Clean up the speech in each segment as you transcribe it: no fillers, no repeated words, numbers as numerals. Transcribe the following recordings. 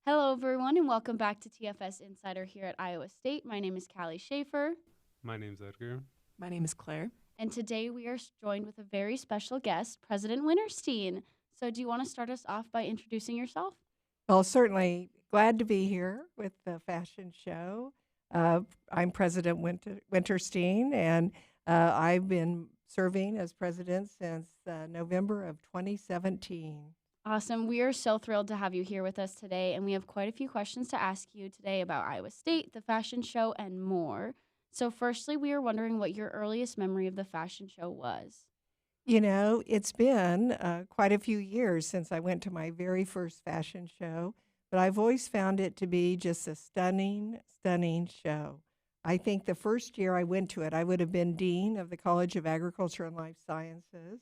Hello, everyone, and welcome back to TFS Insider here at Iowa State. My name is Callie Schaefer, My name's Edgar. My name is Claire. and today we are joined with a very special guest, President Wintersteen. So, do you want to start us off by introducing yourself? Well, certainly glad to be here with the fashion show. I'm President Wintersteen, and I've been serving as president since November of 2017. Awesome. We are so thrilled to have you here with us today, and we have quite a few questions to ask you today about Iowa State, the fashion show, and more. So, firstly, we are wondering what your earliest memory of the fashion show was. You know, it's been quite a few years since I went to my very first fashion show, but I've always found it to be just a stunning, stunning show. I think the first year I went to it, I would have been dean of the College of Agriculture and Life Sciences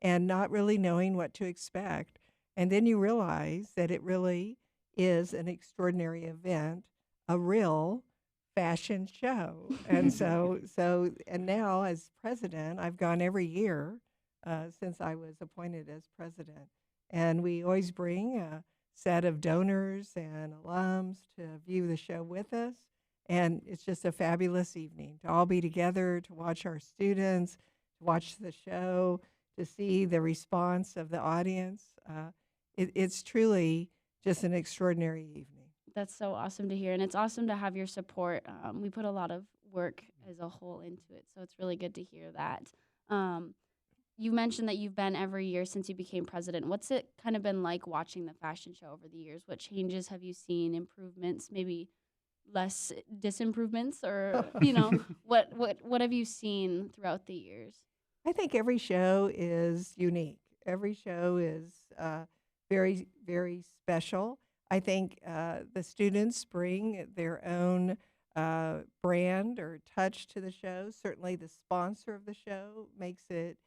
and not really knowing what to expect. And then you realize that it really is an extraordinary event, a real fashion show. And and now as president, I've gone every year since I was appointed as president. And we always bring a set of donors and alums to view the show with us. And it's just a fabulous evening to all be together, to watch our students, to watch the show, to see the response of the audience. It's truly just an extraordinary evening. That's so awesome to hear, and it's awesome to have your support. We put a lot of work as a whole into it, so it's really good to hear that. You mentioned that you've been every year since you became president. What's it kind of been like watching the fashion show over the years? What changes have you seen? Improvements, maybe less disimprovements, or what have you seen throughout the years? I think every show is unique. Every show is very, very special. I think the students bring their own brand or touch to the show. Certainly, the sponsor of the show makes it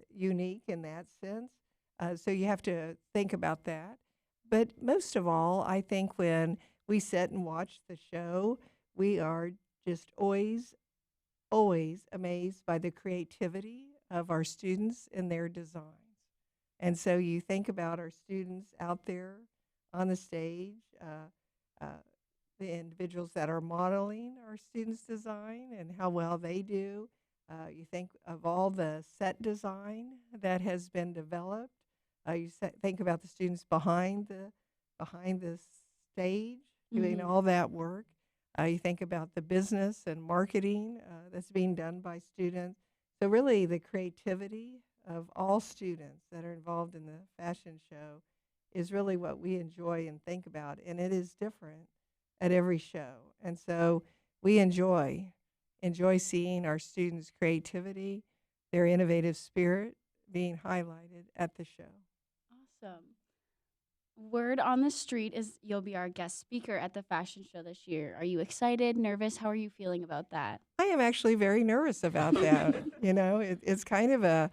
unique in that sense. So you have to think about that. But most of all, I think when we sit and watch the show, we are just always, always amazed by the creativity of our students and their designs. And so you think about our students out there on the stage, the individuals that are modeling our students' design and how well they do. You think of all the set design that has been developed. Think about the students behind the stage doing all that work. You think about the business and marketing that's being done by students. So really the creativity of all students that are involved in the fashion show is really what we enjoy and think about. And it is different at every show. And so we enjoy seeing our students' creativity, their innovative spirit being highlighted at the show. Awesome. Word on the street is you'll be our guest speaker at the fashion show this year. Are you excited, nervous? How are you feeling about that? I am actually very nervous about that. It's kind of a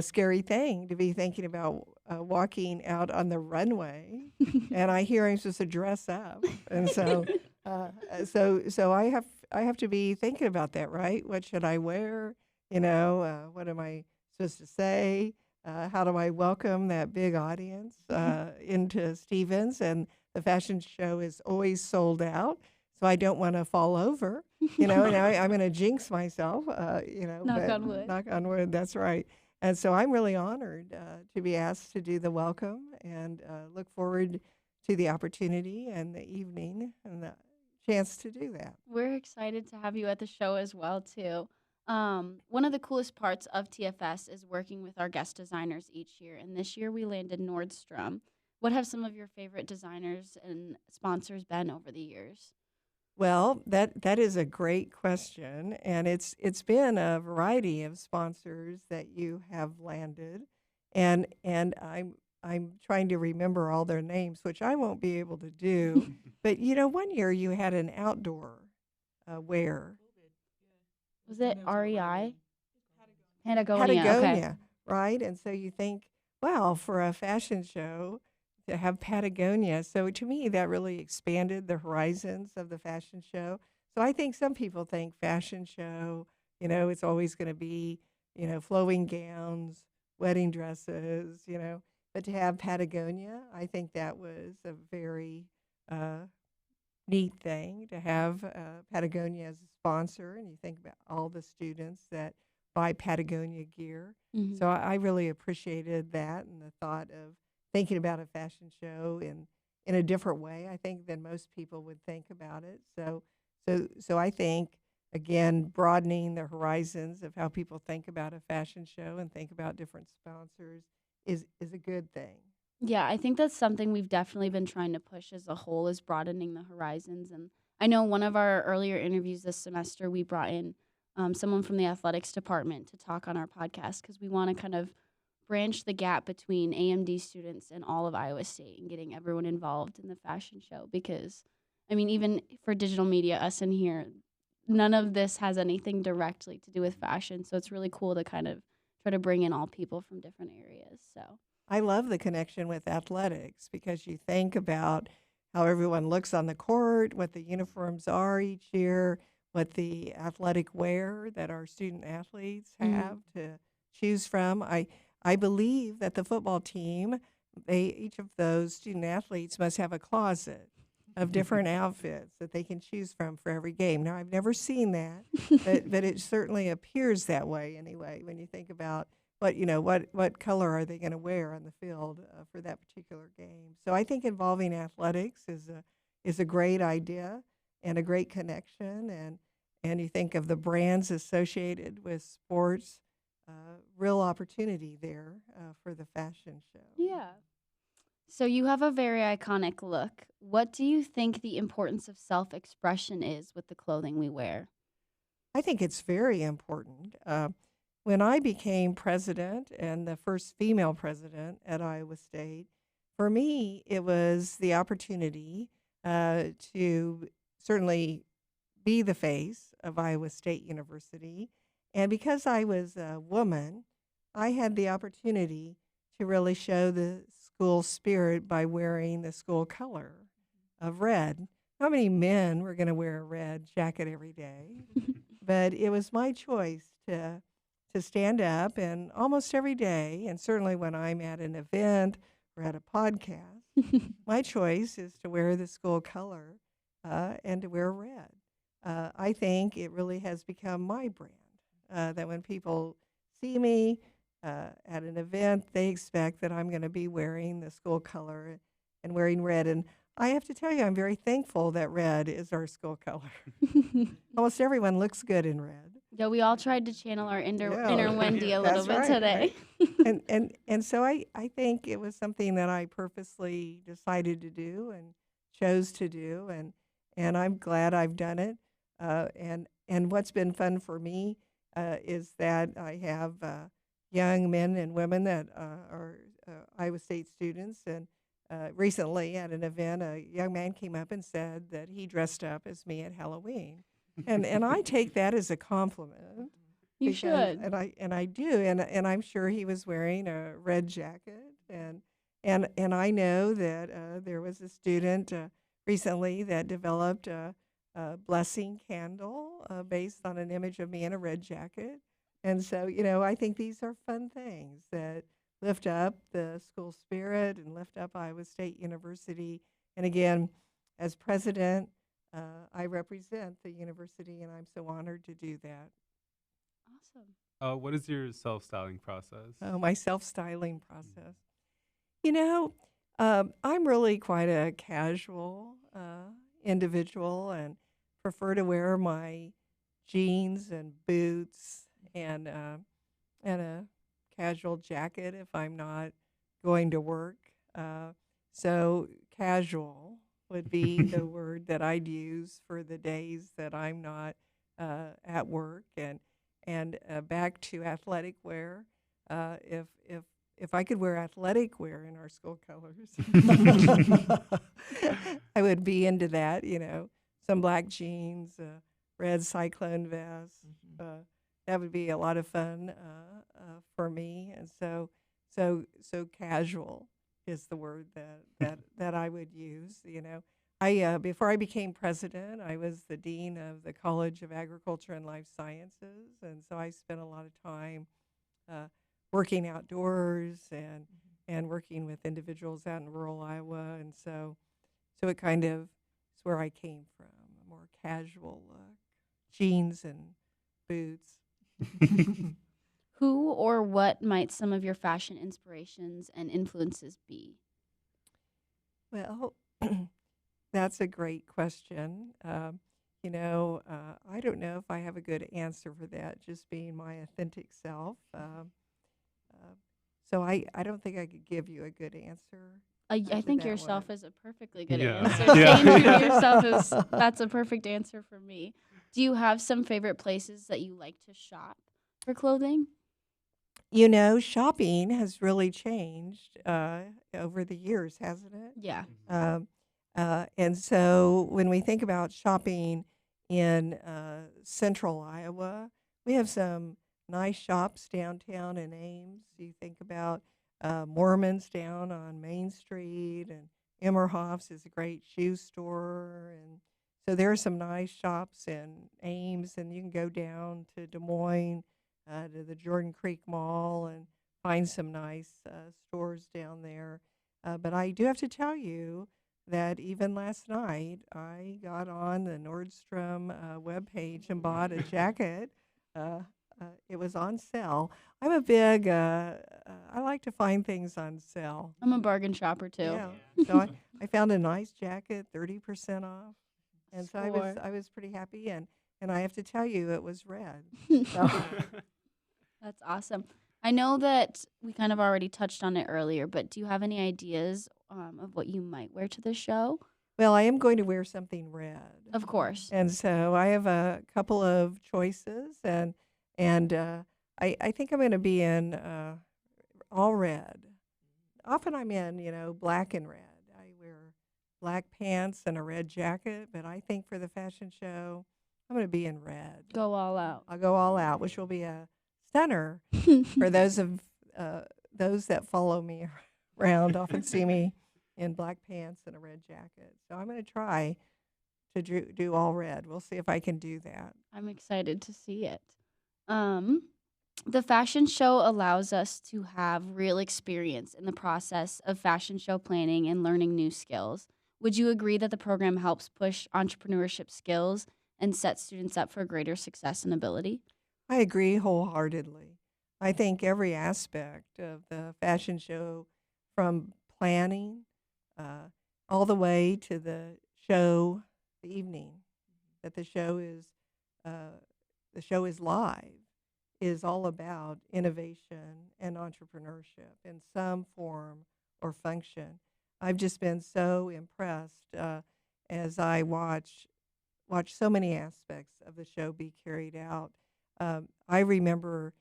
scary thing to be thinking about walking out on the runway, and I hear I'm supposed to dress up, and so I have to be thinking about that, right? What should I wear? What am I supposed to say? How do I welcome that big audience into Stevens? And the fashion show is always sold out, so I don't want to fall over. And I'm going to jinx myself. Knock on wood. Knock on wood. That's right. And so I'm really honored to be asked to do the welcome, and look forward to the opportunity and the evening and the chance to do that. We're excited to have you at the show as well, too. One of the coolest parts of TFS is working with our guest designers each year, and this year we landed Nordstrom. What have some of your favorite designers and sponsors been over the years? Well, that is a great question, and it's been a variety of sponsors that you have landed, and I'm trying to remember all their names, which I won't be able to do. But one year you had an outdoor wear. Was it REI? Patagonia. Patagonia, Okay. right? And so you think, wow, for a fashion show to have Patagonia. So to me, that really expanded the horizons of the fashion show. So I think some people think fashion show, it's always going to be, flowing gowns, wedding dresses, but to have Patagonia, I think that was a very neat thing to have Patagonia as a sponsor, and you think about all the students that buy Patagonia gear. Hmm. So I really appreciated that and the thought of thinking about a fashion show in a different way, I think, than most people would think about it. So I think, again, broadening the horizons of how people think about a fashion show and think about different sponsors is a good thing. Yeah, I think that's something we've definitely been trying to push as a whole is broadening the horizons. And I know one of our earlier interviews this semester, we brought in someone from the athletics department to talk on our podcast because we want to kind of branch the gap between AMD students and all of Iowa State and getting everyone involved in the fashion show. Because, I mean, even for digital media, us in here, none of this has anything directly to do with fashion. So it's really cool to kind of try to bring in all people from different areas. So. I love the connection with athletics because you think about how everyone looks on the court, what the uniforms are each year, what the athletic wear that our student athletes have to choose from. I believe that the football team, each of those student athletes must have a closet of different outfits that they can choose from for every game. Now, I've never seen that, but it certainly appears that way anyway when you think about what color are they going to wear on the field for that particular game. So I think involving athletics is a great idea and a great connection, and you think of the brands associated with sports, real opportunity there for the fashion show. Yeah. So you have a very iconic look. What do you think the importance of self-expression is with the clothing we wear? I think it's very important. When I became president and the first female president at Iowa State, for me, it was the opportunity to certainly be the face of Iowa State University. And because I was a woman, I had the opportunity to really show the school spirit by wearing the school color of red. How many men were going to wear a red jacket every day? But it was my choice to stand up, and almost every day, and certainly when I'm at an event or at a podcast, my choice is to wear the school color and to wear red. I think it really has become my brand, that when people see me at an event, they expect that I'm going to be wearing the school color and wearing red. And I have to tell you, I'm very thankful that red is our school color. Almost everyone looks good in red. Yeah, we all tried to channel our inner Yeah, Wendy a little that's bit right, today. right? And so I think it was something that I purposely decided to do and chose to do, and I'm glad I've done it. And what's been fun for me is that I have young men and women that are Iowa State students, and recently at an event, a young man came up and said that he dressed up as me at Halloween. And I take that as a compliment. You Because, should. and I do, and I'm sure he was wearing a red jacket, and I know that there was a student recently that developed a blessing candle based on an image of me in a red jacket, and so I think these are fun things that lift up the school spirit and lift up Iowa State University, and again, as president. I represent the university, and I'm so honored to do that. Awesome. What is your self-styling process? Oh, my self-styling process. I'm really quite a casual individual and prefer to wear my jeans and boots and a casual jacket if I'm not going to work. So casual would be the word that I'd use for the days that I'm not at work. And back to athletic wear, if I could wear athletic wear in our school colors, I would be into that. Some black jeans, red cyclone vest. That would be a lot of fun for me. And so casual is the word that I would use. I before I became president, I was the dean of the College of Agriculture and Life Sciences, and so I spent a lot of time working outdoors and working with individuals out in rural Iowa, and so So it kind of is where I came from, a more casual look, jeans and boots. Who or what might some of your fashion inspirations and influences be? Well, that's a great question. I don't know if I have a good answer for that, just being my authentic self. So I don't think I could give you a good answer. I to think that yourself one. is a perfectly good Yeah. answer. Yeah. Saying true to yourself that's a perfect answer for me. Do you have some favorite places that you like to shop for clothing? Shopping has really changed over the years, hasn't it? Yeah. Um, and so when we think about shopping in central Iowa, we have some nice shops downtown in Ames. You think about Mormon's down on Main Street, and Emmerhoff's is a great shoe store. And so there are some nice shops in Ames, and you can go down to Des Moines, to the Jordan Creek Mall, and find some nice stores down there. But I do have to tell you that even last night, I got on the Nordstrom webpage and bought a jacket. It was on sale. I'm a big, I like to find things on sale. I'm a bargain shopper too. Yeah. So I found a nice jacket, 30% off. And so Score. I was pretty happy. And I have to tell you, it was red. That's awesome. I know that we kind of already touched on it earlier, but do you have any ideas of what you might wear to the show? Well, I am going to wear something red. Of course. And so I have a couple of choices, and I think I'm going to be in all red. Often I'm in, black and red. I wear black pants and a red jacket, but I think for the fashion show, I'm going to be in red. Go all out. I'll go all out, which will be a stunner for those that follow me around. Often see me in black pants and a red jacket. So I'm going to try to do all red. We'll see if I can do that. I'm excited to see it. The fashion show allows us to have real experience in the process of fashion show planning and learning new skills. Would you agree that the program helps push entrepreneurship skills and set students up for greater success and ability? I agree wholeheartedly. I think every aspect of the fashion show, from planning all the way to the show, the evening that the show is live, is all about innovation and entrepreneurship in some form or function. I've just been so impressed as I watch so many aspects of the show be carried out. I remember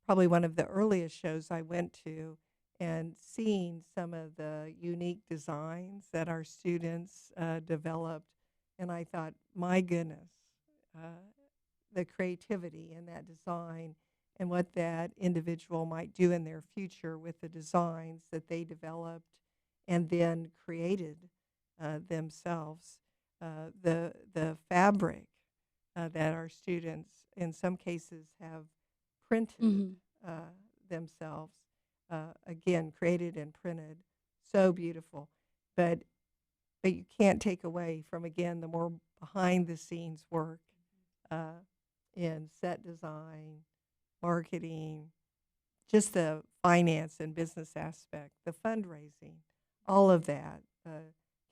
probably one of the earliest shows I went to and seeing some of the unique designs that our students developed. And I thought, my goodness, the creativity in that design and what that individual might do in their future with the designs that they developed and then created themselves. The fabric that our students in some cases have printed themselves, again, created and printed, so beautiful. But you can't take away from, again, the more behind the scenes work in set design, marketing, just the finance and business aspect, the fundraising, all of that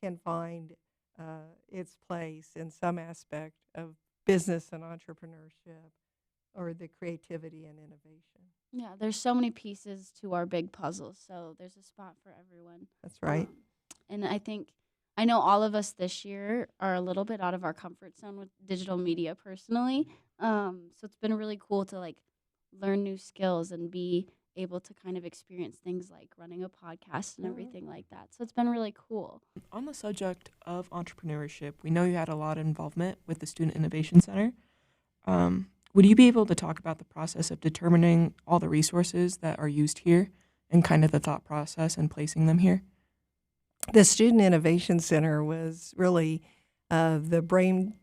can find its place in some aspect of business and entrepreneurship or the creativity and innovation. Yeah, there's so many pieces to our big puzzle, so there's a spot for everyone. That's right. And I know all of us this year are a little bit out of our comfort zone with digital media personally. So it's been really cool to learn new skills and be able to kind of experience things like running a podcast and everything like that. So it's been really cool. On the subject of entrepreneurship, we know you had a lot of involvement with the Student Innovation Center. Would you be able to talk about the process of determining all the resources that are used here and kind of the thought process and placing them here? The Student Innovation Center was really the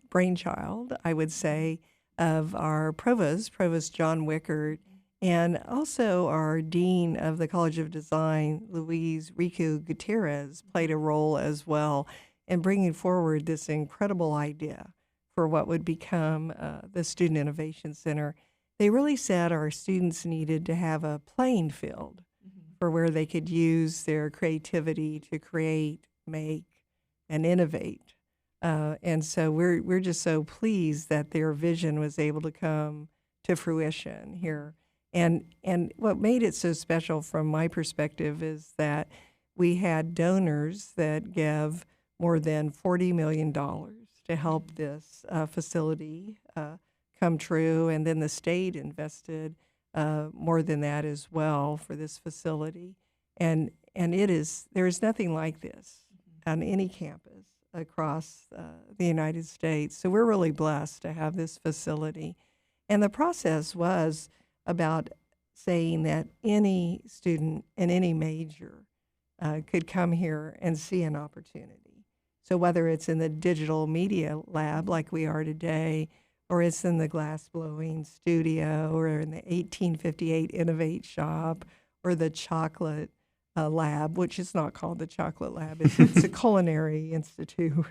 brainchild, I would say, of our provost John Wickert, and also our dean of the College of Design, Louise Riku Gutierrez, played a role as well. and bringing forward this incredible idea for what would become the Student Innovation Center. They really said our students needed to have a playing field for where they could use their creativity to create, make, and innovate. And so we're just so pleased that their vision was able to come to fruition here. And what made it so special from my perspective is that we had donors that gave more than $40 million to help this facility come true, and then the state invested more than that as well for this facility. And there is nothing like this on any campus across the United States. So we're really blessed to have this facility. And the process was about saying that any student in any major could come here and see an opportunity. So whether it's in the digital media lab like we are today, or it's in the glass blowing studio, or in the 1858 Innovate Shop, or the chocolate lab, which is not called the chocolate lab, it's a culinary institute.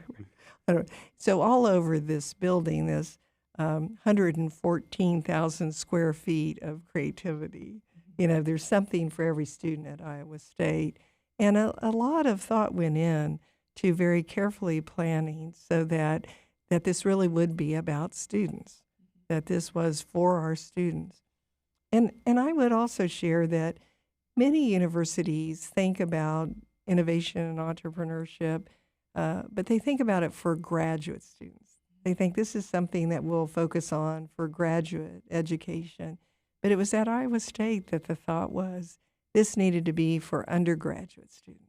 So all over this building, this 114,000 square feet of creativity. There's something for every student at Iowa State. And a lot of thought went in to very carefully planning so that this really would be about students, that this was for our students. And I would also share that many universities think about innovation and entrepreneurship, but they think about it for graduate students. They think this is something that we'll focus on for graduate education. But it was at Iowa State that the thought was this needed to be for undergraduate students.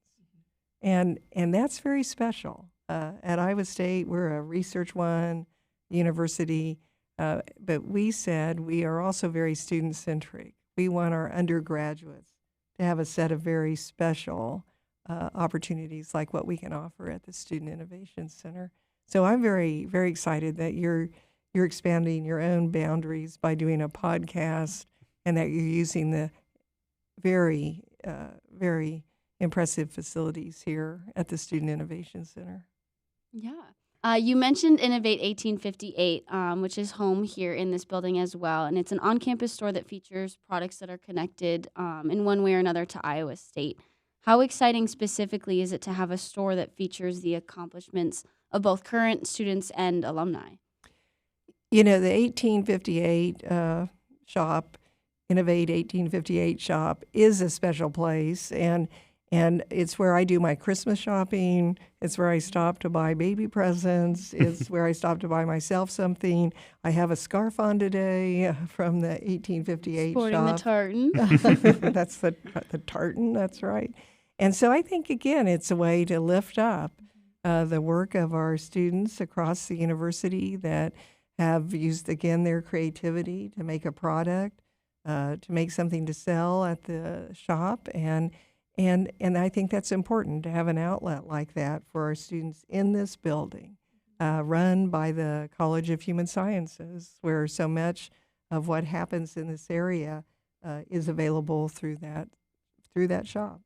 And that's very special. At Iowa State, we're a Research One university, but we said we are also very student-centric. We want our undergraduates to have a set of very special opportunities like what we can offer at the Student Innovation Center. So I'm very, very excited that you're expanding your own boundaries by doing a podcast, and that you're using the very, very impressive facilities here at the Student Innovation Center. Yeah. You mentioned Innovate 1858, which is home here in this building as well. And it's an on-campus store that features products that are connected in one way or another to Iowa State. How exciting specifically is it to have a store that features the accomplishments of both current students and alumni? The 1858 shop, Innovate 1858 shop, is a special place, and it's where I do my Christmas shopping. It's where I stop to buy baby presents. It's where I stop to buy myself something. I have a scarf on today from the 1858 Sporting shop. the tartan. That's the tartan, that's right. And so I think, again, it's a way to lift up the work of our students across the university that have used, again, their creativity to make a product, to make something to sell at the shop. And I think that's important to have an outlet like that for our students in this building, run by the College of Human Sciences, where so much of what happens in this area is available through that shop.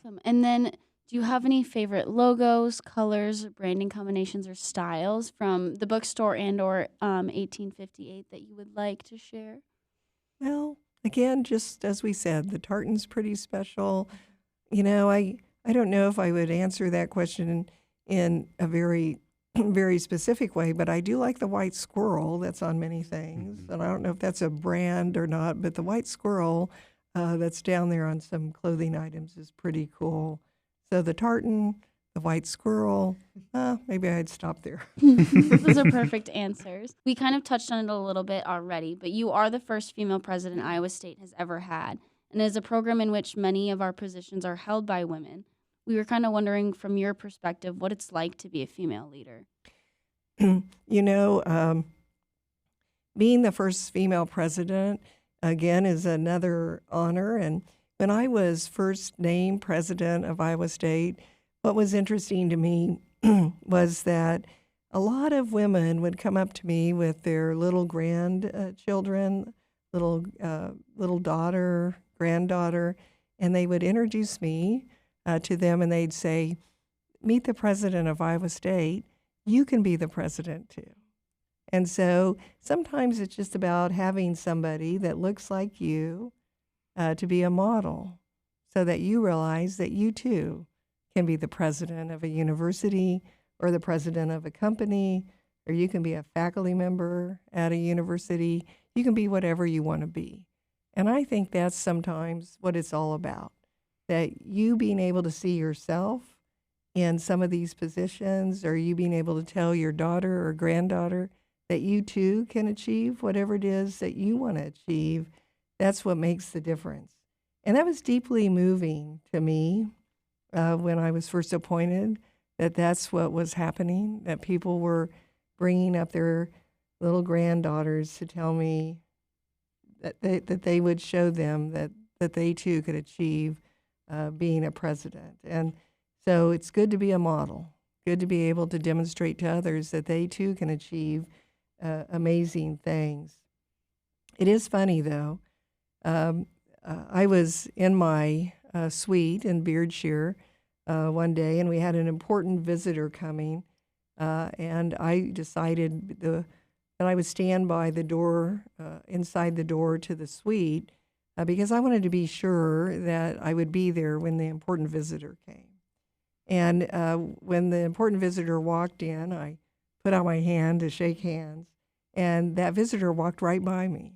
Awesome. And then do you have any favorite logos, colors, branding combinations, or styles from the bookstore and or 1858 that you would like to share? Well, again, just as we said, the tartan's pretty special. I don't know if I would answer that question in a very, very specific way, but I do like the white squirrel that's on many things. And I don't know if that's a brand or not, but the white squirrel that's down there on some clothing items is pretty cool. So the tartan, the white squirrel, maybe I'd stop there. Those are perfect answers. We kind of touched on it a little bit already, but you are the first female president Iowa State has ever had, and is a program in which many of our positions are held by women. We were kind of wondering from your perspective what it's like to be a female leader. Being the first female president, again, is another honor. And when I was first named president of Iowa State, what was interesting to me was that a lot of women would come up to me with their little grandchildren, little daughter, granddaughter, and they would introduce me to them, and they'd say, meet the president of Iowa State, you can be the president too. And so sometimes it's just about having somebody that looks like you to be a model so that you realize that you too can be the president of a university or the president of a company, or you can be a faculty member at a university. You can be whatever you want to be. And I think that's sometimes what it's all about, that you being able to see yourself in some of these positions, or you being able to tell your daughter or granddaughter that you too can achieve whatever it is that you want to achieve. That's what makes the difference. And that was deeply moving to me when I was first appointed, that that's what was happening, that people were bringing up their little granddaughters to tell me that they would show them that they too could achieve being a president. And so it's good to be a model, good to be able to demonstrate to others that they too can achieve amazing things. It is funny, though. I was in my suite in Beardshire one day, and we had an important visitor coming, and I decided that I would stand by the door, inside the door to the suite, because I wanted to be sure that I would be there when the important visitor came. And when the important visitor walked in, I put out my hand to shake hands, and that visitor walked right by me.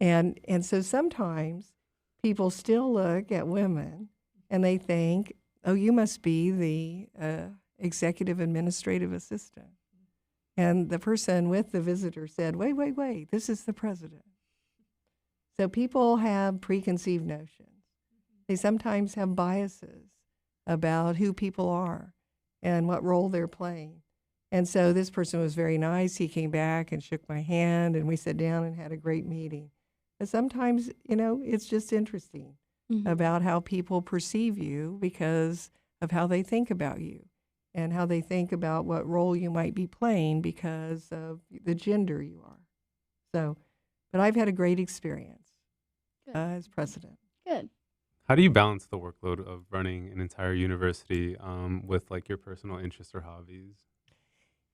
And so sometimes people still look at women and they think, oh, you must be the executive administrative assistant. And the person with the visitor said, wait, this is the president. So people have preconceived notions. They sometimes have biases about who people are and what role they're playing. And so this person was very nice. He came back and shook my hand, and we sat down and had a great meeting. But sometimes, it's just interesting about how people perceive you because of how they think about you and how they think about what role you might be playing because of the gender you are. So, but I've had a great experience as president. Good. How do you balance the workload of running an entire university with like your personal interests or hobbies?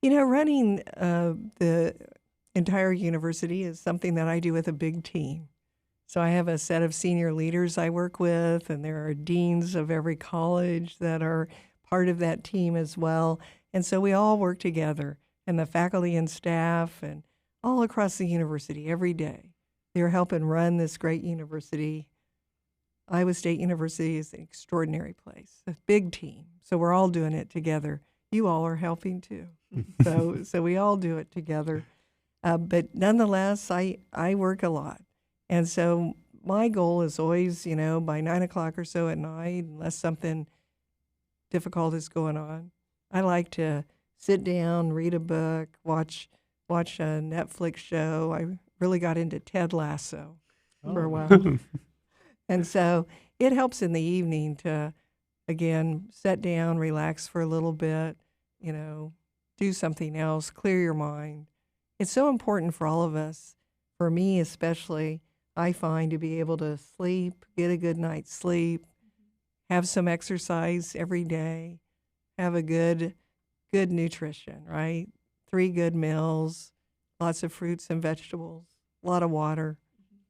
Running the entire university is something that I do with a big team. So I have a set of senior leaders I work with, and there are deans of every college that are part of that team as well. And so we all work together, and the faculty and staff and all across the university every day. They're helping run this great university. Iowa State University is an extraordinary place, a big team. So we're all doing it together. You all are helping too. So we all do it together. But nonetheless, I work a lot. And so my goal is always, by 9 o'clock or so at night, unless something difficult is going on, I like to sit down, read a book, watch a Netflix show. I really got into Ted Lasso for a while. And so it helps in the evening to, again, sit down, relax for a little bit, do something else, clear your mind. It's so important for all of us, for me especially, I find, to be able to sleep, get a good night's sleep, have some exercise every day, have a good nutrition, right? 3 good meals, lots of fruits and vegetables, a lot of water.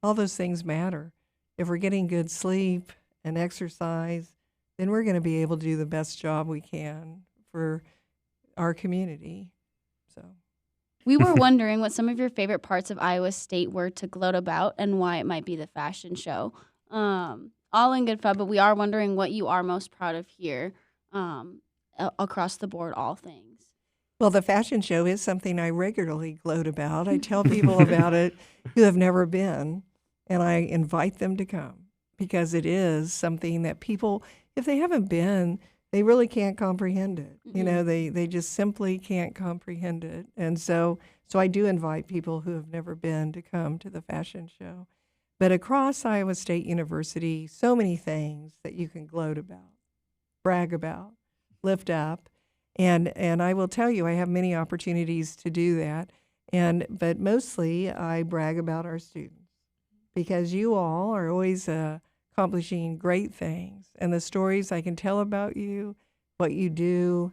All those things matter. If we're getting good sleep and exercise, then we're going to be able to do the best job we can for our community. So We were wondering what some of your favorite parts of Iowa State were to gloat about and why it might be the fashion show. All in good fun, but we are wondering what you are most proud of here across the board, all things. Well, the fashion show is something I regularly gloat about. I tell people about it who have never been, and I invite them to come because it is something that people, if they haven't been, they really can't comprehend it. They just simply can't comprehend it. And so I do invite people who have never been to come to the fashion show. But across Iowa State University, so many things that you can gloat about, brag about, lift up. And I will tell you, I have many opportunities to do that. But mostly I brag about our students because you all are always accomplishing great things. And the stories I can tell about you what you do,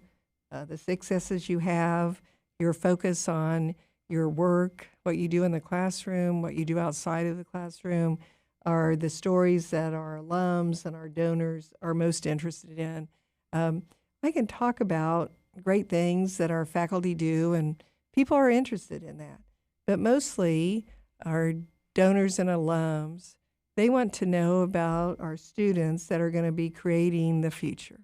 the successes you have, your focus on your work, what you do in the classroom, what you do outside of the classroom, are the stories that our alums and our donors are most interested in. I can talk about great things that our faculty do, and people are interested in that. But mostly, our donors and alums, they want to know about our students that are going to be creating the future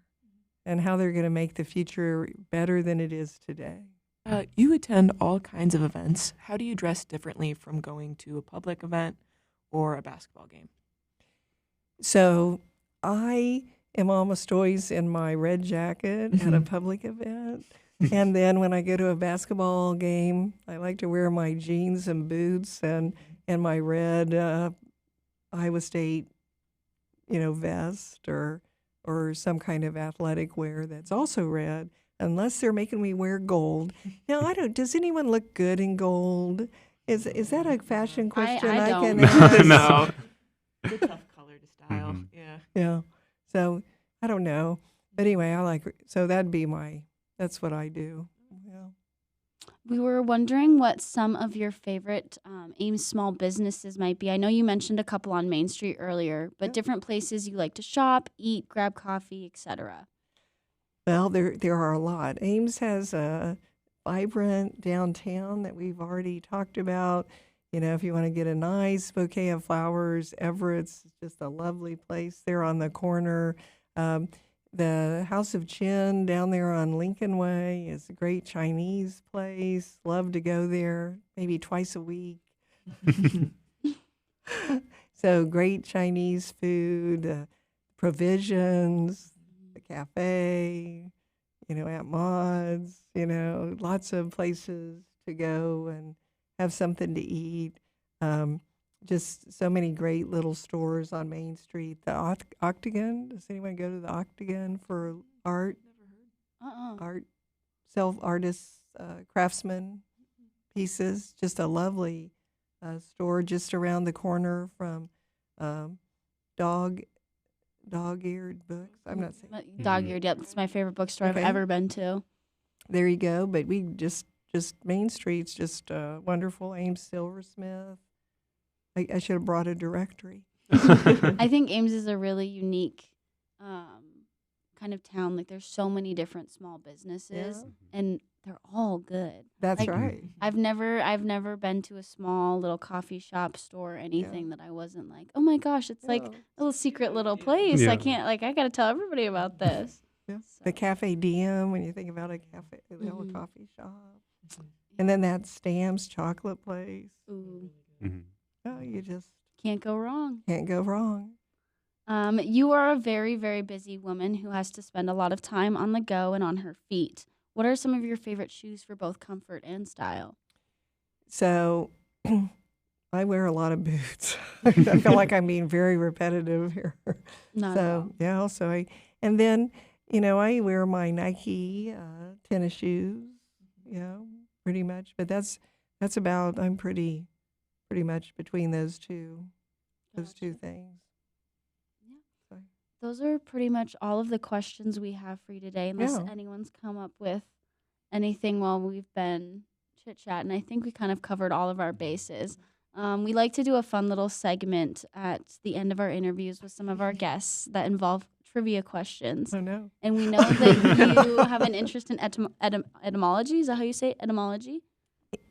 and how they're going to make the future better than it is today. You attend all kinds of events. How do you dress differently from going to a public event or a basketball game? So I am almost always in my red jacket at a public event. And then when I go to a basketball game, I like to wear my jeans and boots and my red Iowa State, vest or some kind of athletic wear that's also red, unless they're making me wear gold. Now, does anyone look good in gold? Is that a fashion question I can don't. ask? No. It's a tough color to style. Mhm. Yeah. Yeah. So I don't know. But anyway, so that's what I do. Yeah. We were wondering what some of your favorite Ames small businesses might be. I know you mentioned a couple on Main Street earlier, but Yeah. different places you like to shop, eat, grab coffee, etc. Well, there are a lot. Ames has a vibrant downtown that we've already talked about. If you want to get a nice bouquet of flowers, Everett's just a lovely place there on the corner. The House of Chin down there on Lincoln Way is a great Chinese place. Love to go there, maybe twice a week. So great Chinese food, provisions, the cafe, Aunt Maud's, lots of places to go and have something to eat. Just so many great little stores on Main Street. The Octagon. Does anyone go to the Octagon for art? Art, artists, craftsmen pieces. Just a lovely store just around the corner from Dog-Eared Books. I'm not saying. Dog-eared, yep. It's my favorite bookstore Okay. I've ever been to. There you go. But we just Main Street's just wonderful. Ames Silversmith. I should have brought a directory. I think Ames is a really unique kind of town. Like, there's so many different small businesses, and they're all good. That's Like, right. I've never been to a small little coffee shop, store, or anything that I wasn't like, oh my gosh, it's like a little secret little place. Yeah. I can't, I got to tell everybody about this. Yeah. So. The Cafe Diem, when you think about a cafe, a little Mhm. coffee shop. And then that Stamps chocolate place. Ooh, Mhm. Oh, you just can't go wrong. can't go wrong. You are a very, very busy woman who has to spend a lot of time on the go and on her feet. What are some of your favorite shoes for both comfort and style? So I wear a lot of boots. I feel like I'm being very repetitive here. Not at all. And then, I wear my Nike tennis shoes, pretty much. But that's about, I'm pretty much between those two Gotcha. things. Those are pretty much all of the questions we have for you today, unless Yeah. anyone's come up with anything while we've been chit-chatting. I think we kind of covered all of our bases. We like to do a fun little segment at the end of our interviews with some of our guests that involve trivia questions. Oh, no. And we know that you have an interest in etymology. Is that how you say it? Etymology?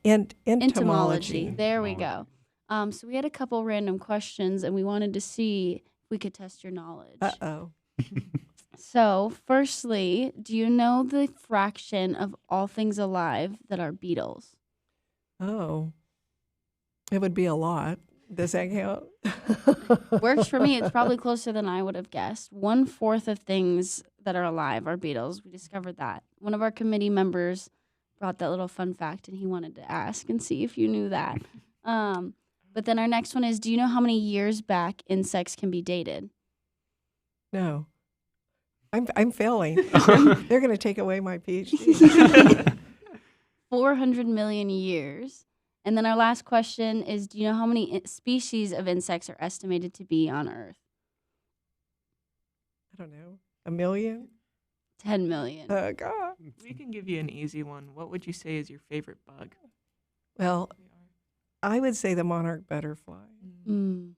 Entomology. There we go. So we had a couple random questions, and we wanted to see if we could test your knowledge. Uh-oh. So, firstly, do you know the fraction of all things alive that are beetles? Oh. It would be a lot. Does that count? Works for me. It's probably closer than I would have guessed. 1/4 of things that are alive are beetles. We discovered that. One of our committee members brought that little fun fact, and he wanted to ask and see if you knew that. But then our next one is, do you know how many years back insects can be dated? No. I'm failing. They're going to take away my PhD. 400 million years. And then our last question is, do you know how many species of insects are estimated to be on Earth? I don't know. 1 million? 10 million. God. We can give you an easy one. What would you say is your favorite bug? Well, I would say the monarch butterfly. Mm.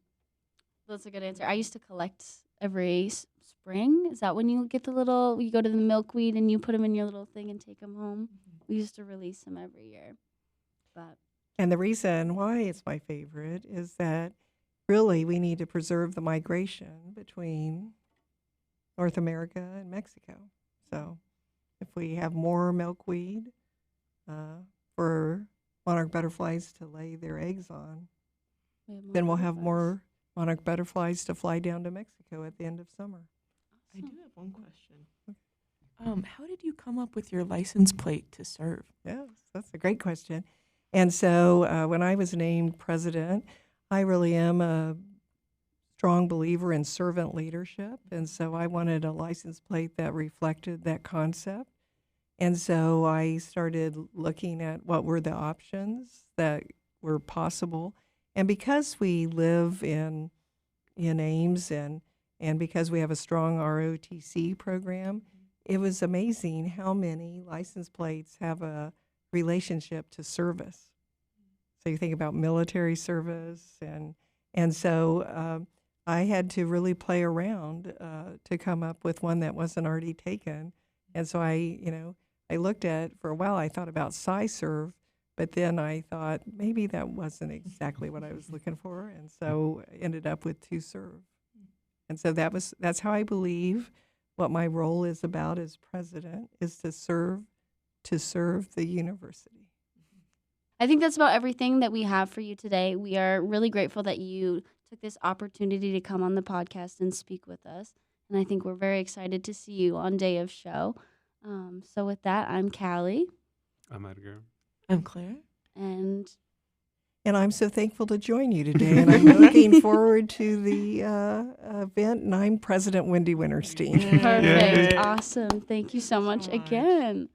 That's a good answer. I used to collect every spring. Is that when you get you go to the milkweed and you put them in your little thing and take them home? We used to release them every year. But And the reason why it's my favorite is that really we need to preserve the migration between North America and Mexico. So if we have more milkweed for monarch butterflies to lay their eggs on, then we'll have more monarch butterflies to fly down to Mexico at the end of summer. I do have one question. How did you come up with your license plate to serve? Yes, that's a great question. And so when I was named president, I really am a strong believer in servant leadership. And so I wanted a license plate that reflected that concept. And so I started looking at what were the options that were possible. And because we live in Ames and because we have a strong ROTC program, it was amazing how many license plates have a relationship to service. So you think about military service, and so I had to really play around to come up with one that wasn't already taken. And so I looked at, for a while I thought about SciServe, but then I thought maybe that wasn't exactly what I was looking for, and so I ended up with ToServe. And so that's how I believe what my role is about as president is to serve the university. I think that's about everything that we have for you today. We are really grateful that you took this opportunity to come on the podcast and speak with us. And I think we're very excited to see you on day of show. So with that, I'm Callie. I'm Edgar. I'm Claire. And I'm so thankful to join you today, and I'm looking forward to the event, and I'm President Wendy Wintersteen. perfect. Yay. Awesome. Thank you so much again.